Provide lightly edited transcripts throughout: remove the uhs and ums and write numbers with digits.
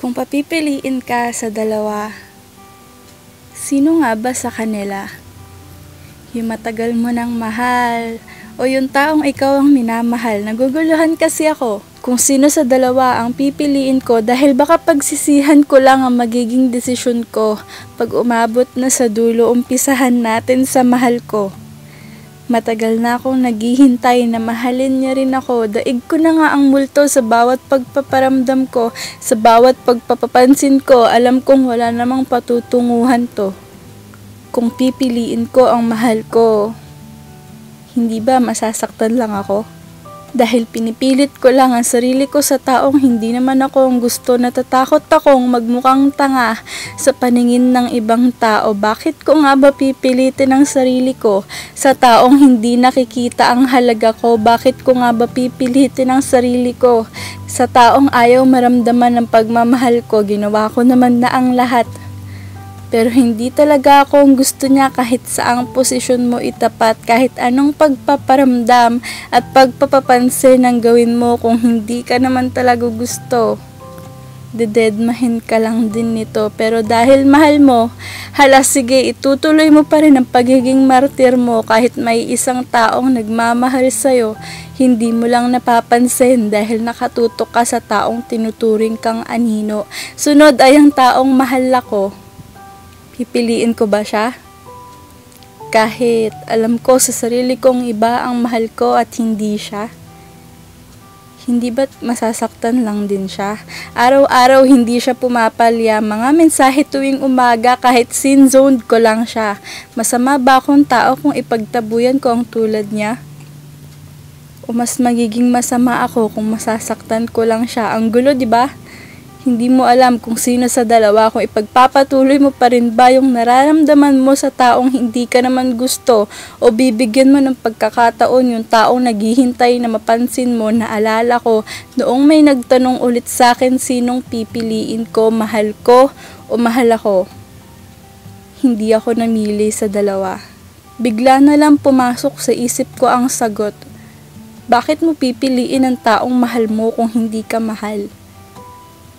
Kung papipiliin ka sa dalawa, sino nga ba sa kanila? Yung matagal mo nang mahal o yung taong ikaw ang minamahal? Naguguluhan kasi ako kung sino sa dalawa ang pipiliin ko dahil baka pagsisihan ko lang ang magiging desisyon ko pag umabot na sa dulo umpisahan natin sa mahal ko. Matagal na akong naghihintay na mahalin niya rin ako. Daig ko na nga ang multo sa bawat pagpaparamdam ko, sa bawat pagpapapansin ko. Alam kong wala namang patutunguhan to. Kung pipiliin ko ang mahal ko, hindi ba masasaktan lang ako? Dahil pinipilit ko lang ang sarili ko sa taong hindi naman ako ang gusto. Natatakot akong magmukhang tanga sa paningin ng ibang tao. Bakit ko nga ba pipilitin ang sarili ko sa taong hindi nakikita ang halaga ko? Bakit ko nga ba pipilitin ang sarili ko sa taong ayaw maramdaman ng pagmamahal ko? Ginawa ko naman na ang lahat. Pero hindi talaga ako ang gusto niya kahit saang posisyon mo itapat, kahit anong pagpaparamdam at pagpapapansin ang gawin mo kung hindi ka naman talaga gusto. Dededmahin ka lang din nito, pero dahil mahal mo, hala sige, itutuloy mo pa rin ang pagiging martir mo kahit may isang taong nagmamahal sa'yo, hindi mo lang napapansin dahil nakatutok ka sa taong tinuturing kang anino. Sunod ay ang taong mahal ako. Pipiliin ko ba siya? Kahit alam ko sa sarili kong iba ang mahal ko at hindi siya? Hindi ba't masasaktan lang din siya? Araw-araw hindi siya pumapalya, mga mensahe tuwing umaga kahit sin-zoned ko lang siya. Masama ba akong tao kung ipagtabuyan ko ang tulad niya? O mas magiging masama ako kung masasaktan ko lang siya? Ang gulo, di ba? Hindi mo alam kung sino sa dalawa, kung ipagpapatuloy mo pa rin ba yung nararamdaman mo sa taong hindi ka naman gusto o bibigyan mo ng pagkakataon yung taong naghihintay na mapansin mo. Naalala ko noong may nagtanong ulit sa akin sinong pipiliin ko, mahal ko o mahal ako. Hindi ako namili sa dalawa. Bigla na lang pumasok sa isip ko ang sagot. Bakit mo pipiliin ang taong mahal mo kung hindi ka mahal?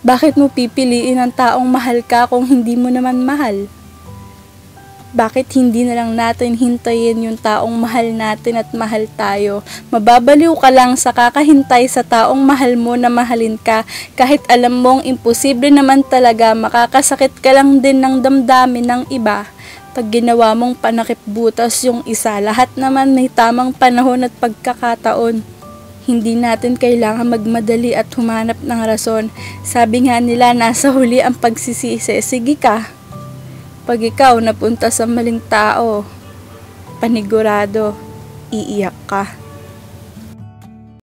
Bakit mo pipiliin ang taong mahal ka kung hindi mo naman mahal? Bakit hindi na lang natin hintayin yung taong mahal natin at mahal tayo? Mababaliw ka lang sa kakahintay sa taong mahal mo na mahalin ka kahit alam mong imposible naman talaga, makakasakit ka lang din ng damdamin ng iba. Pag ginawa mong panakipbutas yung isa, lahat naman may tamang panahon at pagkakataon. Hindi natin kailangan magmadali at humanap ng rason. Sabi nga nila, nasa huli ang pagsisisi. Sige ka. Pag ikaw napunta sa maling tao, panigurado, iiyak ka.